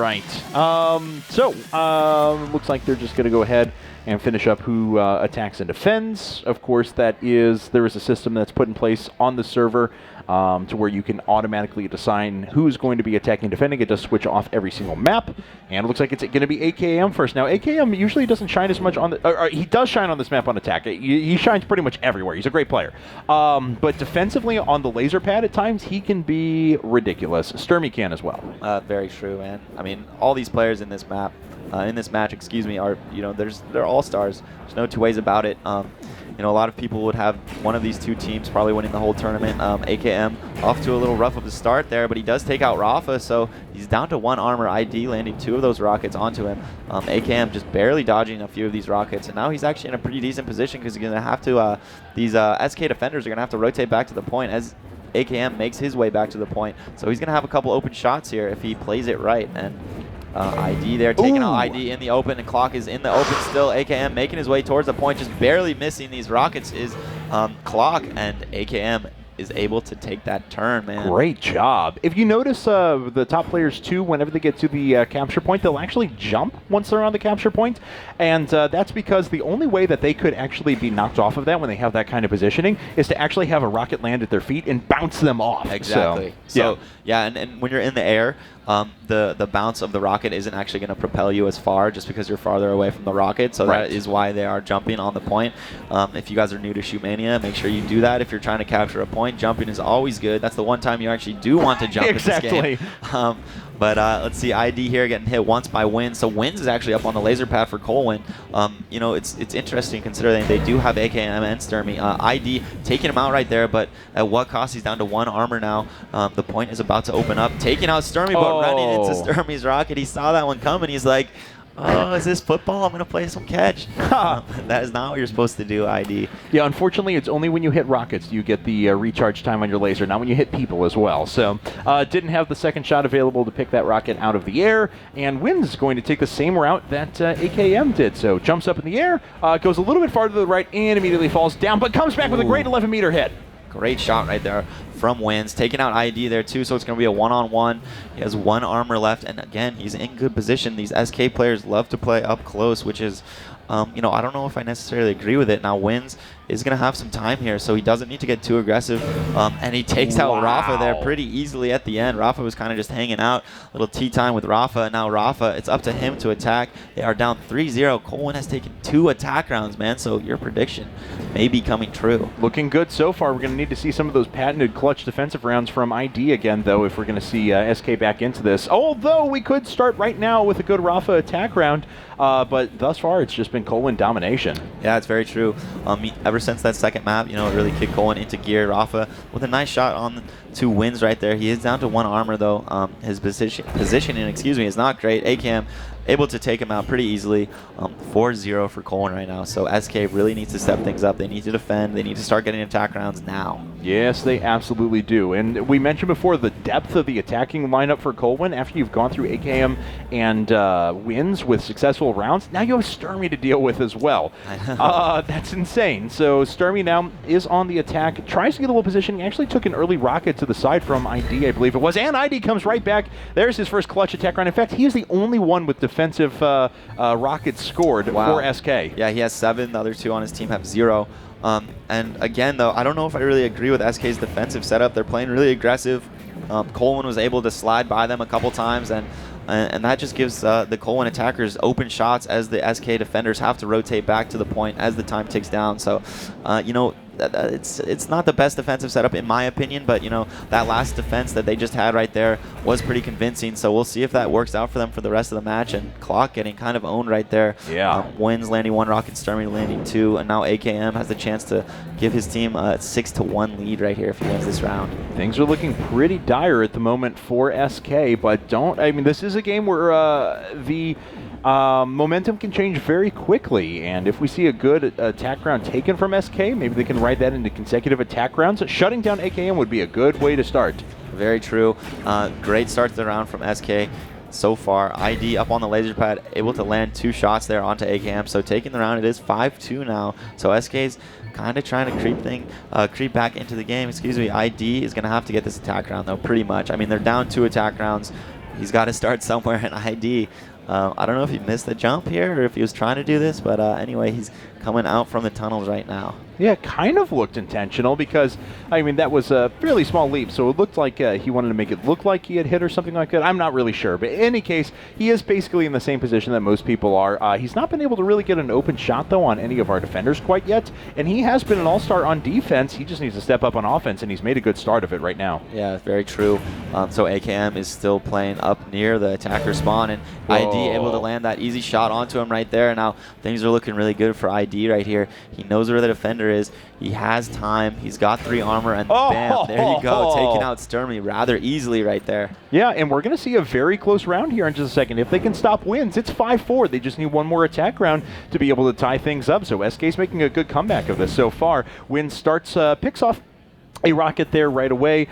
right. Looks like they're just going to go ahead and finish up who attacks and defends. Of course, there is a system that's put in place on the server to where you can automatically assign who's going to be attacking and defending. It does switch off every single map, and it looks like it's going to be AKM first. Now, AKM usually doesn't shine as much on the... he does shine on this map on attack. He shines pretty much everywhere. He's a great player. But defensively on the laser pad at times, he can be ridiculous. Sturmy can as well. Very true, man. I mean, all these players in this map, in this match, are, they're all-stars. There's no two ways about it. A lot of people would have one of these two teams probably winning the whole tournament. AKM off to a little rough of a start there, but he does take out Rafa, so he's down to 1 armor. ID landing 2 of those rockets onto him. AKM just barely dodging a few of these rockets, and now he's actually in a pretty decent position because he's going to have to, these SK defenders are going to have to rotate back to the point as AKM makes his way back to the point. So he's going to have a couple open shots here if he plays it right. And ID there, taking out ID in the open, and Clock is in the open still. AKM making his way towards the point, just barely missing these rockets is Clock, and AKM is able to take that turn, man. Great job. If you notice, the top players too, whenever they get to the capture point, they'll actually jump once they're on the capture point, and that's because the only way that they could actually be knocked off of that when they have that kind of positioning is to actually have a rocket land at their feet and bounce them off. Exactly. And when you're in the air, the bounce of the rocket isn't actually going to propel you as far just because you're farther away from the rocket, so that is why they are jumping on the point. If you guys are new to Shootmania, make sure you do that. If you're trying to capture a point, jumping is always good. That's the one time you actually do want to jump in this game. But let's see, ID here getting hit once by Wins. So Wins is actually up on the laser pad for Colwn. It's interesting considering they do have AKM and Sturmy. ID taking him out right there, but at what cost? He's down to 1 armor now. The point is about to open up, taking out Sturmy, but running into Sturmy's rocket. He saw that one coming. He's like, oh, is this football? I'm going to play some catch. That is not what you're supposed to do, ID. Yeah, unfortunately, it's only when you hit rockets do you get the recharge time on your laser, not when you hit people as well. So didn't have the second shot available to pick that rocket out of the air, and Wins going to take the same route that AKM did. So jumps up in the air, goes a little bit farther to the right, and immediately falls down, but comes back with a great 11-meter hit. Great shot right there from Wins, taking out ID there too, so it's going to be a 1-on-1. He has 1 armor left, and again, he's in good position. These SK players love to play up close, which is, I don't know if I necessarily agree with it. Now, Wins is going to have some time here, so he doesn't need to get too aggressive, and he takes out Rafa there pretty easily at the end. Rafa was kind of just hanging out, little tea time with Rafa, and now Rafa, it's up to him to attack. They are down 3-0. Colwn has taken 2 attack rounds, man, so your prediction may be coming true. Looking good so far. We're going to need to see some of those patented clutch defensive rounds from ID again, though, if we're going to see SK back into this. Although we could start right now with a good Rafa attack round, but thus far it's just been Colwn domination. Yeah, it's very true. Ever since that second map, it really kicked Colwn into gear. Rafa with a nice shot on 2 Wins right there. He is down to 1 armor, though. His positioning, is not great. AKM able to take him out pretty easily. 4-0 for Colwn right now. So SK really needs to step things up. They need to defend. They need to start getting attack rounds now. Yes, they absolutely do. And we mentioned before the depth of the attacking lineup for Colwn. After you've gone through AKM and Wins with successful rounds, now you have Sturmy to deal with as well. That's insane. So Sturmy now is on the attack, tries to get a little position. He actually took an early rocket to the side from ID, I believe it was, and ID comes right back. There's his first clutch attack round. In fact, he is the only one with defensive rockets scored for SK. Yeah, he has 7. The other 2 on his team have 0. And again, though, I don't know if I really agree with SK's defensive setup. They're playing really aggressive. Colwn was able to slide by them a couple times, and that just gives the Colwn attackers open shots as the SK defenders have to rotate back to the point as the time ticks down. So, it's not the best defensive setup in my opinion, but that last defense that they just had right there was pretty convincing. So we'll see if that works out for them for the rest of the match. And Clock getting kind of owned right there. Yeah. Wins landing 1 rocket, Sturmy landing 2, and now AKM has the chance to give his team a 6-1 lead right here if he wins this round. Things are looking pretty dire at the moment for SK, but this is a game where the momentum can change very quickly, and if we see a good attack round taken from SK, maybe they can ride that into consecutive attack rounds. Shutting down AKM would be a good way to start. Very true. Great start to the round from SK so far. ID up on the laser pad, able to land 2 shots there onto AKM, so taking the round. It is 5-2 now, so SK's kind of trying to creep back into the game. ID is going to have to get this attack round, though, pretty much. They're down 2 attack rounds. he's got to start somewhere in ID. I don't know if he missed the jump here or if he was trying to do this, but anyway, he's coming out from the tunnels right now. Yeah, it kind of looked intentional because, I mean, that was a fairly small leap, so it looked like he wanted to make it look like he had hit or something like that. I'm not really sure, but in any case, he is basically in the same position that most people are. He's not been able to really get an open shot, though, on any of our defenders quite yet, and he has been an all-star on defense. He just needs to step up on offense, and he's made a good start of it right now. Yeah, very true. So AKM is still playing up near the attacker spawn, and ID able to land that easy shot onto him right there. Now, things are looking really good for ID right here. He knows where the defender is. He has time. He's got 3 armor, and bam, there you go. Taking out Sturmy rather easily right there. Yeah, and we're going to see a very close round here in just a second. If they can stop wins, it's 5-4. They just need one more attack round to be able to tie things up. So SK's making a good comeback of this so far. Win starts, picks off a rocket there right away.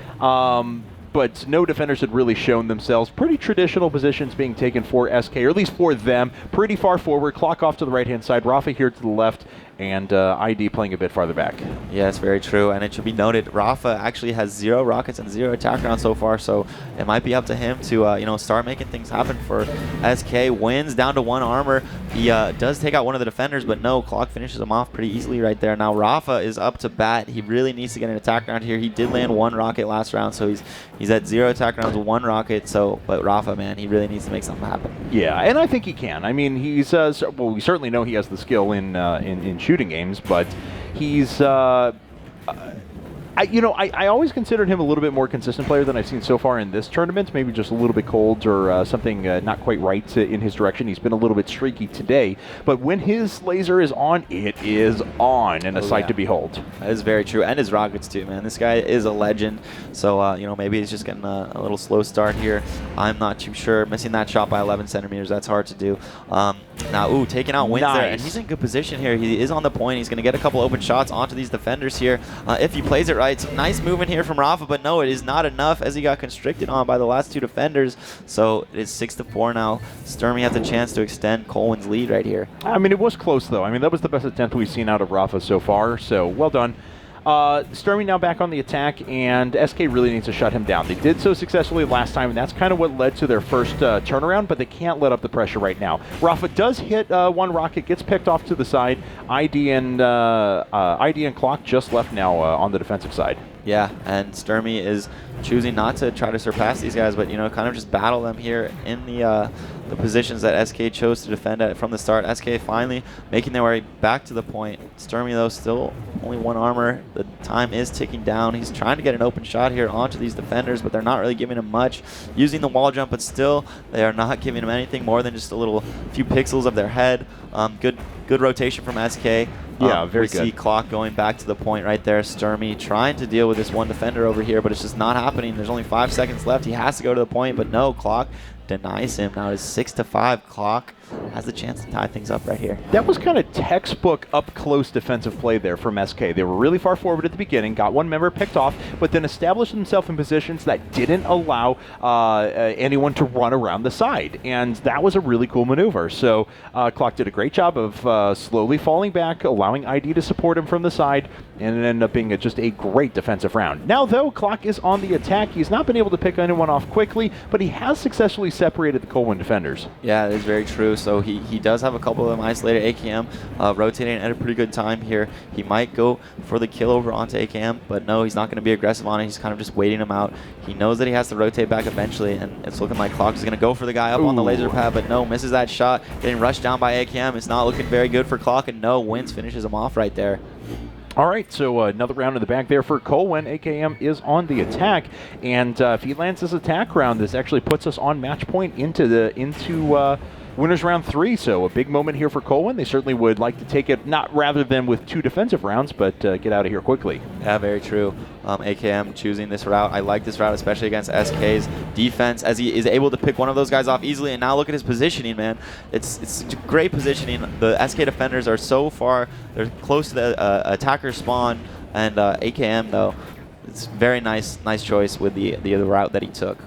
But no defenders had really shown themselves. Pretty traditional positions being taken for SK, or at least for them. Pretty far forward. Clock off to the right-hand side. Rafa here to the left. And ID playing a bit farther back. Yeah, it's very true. And it should be noted, Rafa actually has 0 rockets and 0 attack rounds so far, so it might be up to him to start making things happen for SK. Wins down to 1 armor. He does take out one of the defenders, but no, Clock finishes him off pretty easily right there. Now Rafa is up to bat. He really needs to get an attack round here. He did land 1 rocket last round, so he's at 0 attack rounds, 1 rocket. But Rafa, man, he really needs to make something happen. Yeah, and I think he can. I mean, he's well, we certainly know he has the skill in shooting games, but he's I always considered him a little bit more consistent player than I've seen so far in this tournament. Maybe just a little bit cold or something not quite right in his direction. He's been a little bit streaky today, but when his laser is on, it is on, and a sight to behold. That is very true, and his rockets too, man. This guy is a legend. So maybe he's just getting a little slow start here. I'm not too sure. Missing that shot by 11 centimeters, that's hard to do. Now, taking out Wins there, and he's in good position here. He is on the point. He's going to get a couple open shots onto these defenders here if he plays it right. Some nice movement here from Rafa, but no, it is not enough as he got constricted on by the last 2 defenders. So it is 6-4 now. Sturmy has a chance to extend Colwyn's lead right here. I mean, it was close, though. I mean, that was the best attempt we've seen out of Rafa so far, so well done. Sturmy now back on the attack, and SK really needs to shut him down. They did so successfully last time, and that's kind of what led to their first turnaround, but they can't let up the pressure right now. Rafa does hit 1 rocket, gets picked off to the side. ID and Clock just left now on the defensive side. Yeah, and Sturmy is choosing not to try to surpass these guys, but kind of just battle them here in the positions that SK chose to defend at from the start. SK finally making their way back to the point. Sturmy, though, still only 1 armor. The time is ticking down. He's trying to get an open shot here onto these defenders, but they're not really giving him much. Using the wall jump, but still, they are not giving him anything more than just a few pixels of their head. Good rotation from SK. Yeah, very good. We see Clock going back to the point right there. Sturmy trying to deal with this 1 defender over here, but it's just not happening. There's only 5 seconds left. He has to go to the point, but no, Clock denies him. Now it's 6-5. Clock has the chance to tie things up right here. That was kind of textbook up-close defensive play there from SK. They were really far forward at the beginning, got 1 member picked off, but then established themselves in positions that didn't allow anyone to run around the side, and that was a really cool maneuver. So Clock did a great job of slowly falling back, allowing ID to support him from the side, and it ended up being just a great defensive round. Now, though, Clock is on the attack. He's not been able to pick anyone off quickly, but he has successfully separated the Colwyn defenders. Yeah, that is very true. So he does have a couple of them isolated. AKM rotating at a pretty good time here. He might go for the kill over onto AKM, but no, he's not going to be aggressive on it. He's kind of just waiting him out. He knows that he has to rotate back eventually, and it's looking like Clock is going to go for the guy up on the laser pad, but no, misses that shot. Getting rushed down by AKM. It's not looking very good for Clock, and no, Wins finishes him off right there. All right, so another round in the back there for Colwyn. AKM is on the attack, and if he lands his attack round, this actually puts us on match point into winners round 3. So a big moment here for Colwyn. They certainly would like to take it, not rather than with 2 defensive rounds, but get out of here quickly. Yeah, very true. AKM choosing this route. I like this route, especially against SK's defense, as he is able to pick one of those guys off easily. And now look at his positioning, man. It's great positioning. The SK defenders are so far. They're close to the attacker spawn, and AKM, though, it's very nice choice with the route that he took.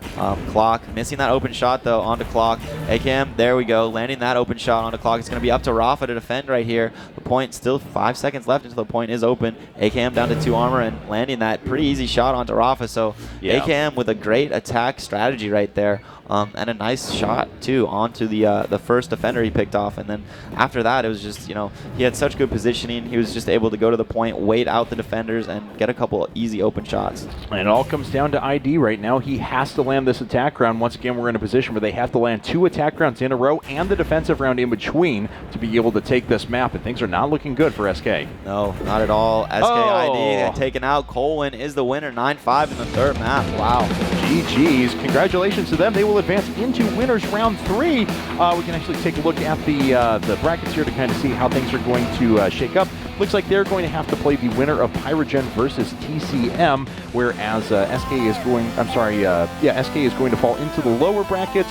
Clock missing that open shot though onto Clock. AKM, there we go, landing that open shot onto Clock. It's going to be up to Rafa to defend right here. The point, still 5 seconds left until the point is open. AKM down to 2 armor and landing that pretty easy shot onto Rafa. So yeah. AKM with a great attack strategy right there. And a nice shot too onto the first defender he picked off, and then after that it was just, you know, he had such good positioning. He was just able to go to the point, wait out the defenders, and get a couple easy open shots. And it all comes down to ID right now. He has to land this attack round. Once again, we're in a position where they have to land 2 attack rounds in a row and the defensive round in between to be able to take this map, and things are not looking good for SK. No, not at all. SK ID taken out. Colwn is the winner, 9-5 in the 3rd map. Wow. GG's. Congratulations to them. They will advance into winners round 3. We can actually take a look at the brackets here to kind of see how things are going to shake up. Looks like they're going to have to play the winner of Pyrogen versus TCM, whereas SK is going, SK is going to fall into the lower brackets,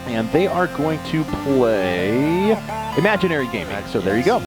and they are going to play Imaginary Gaming. So there you go.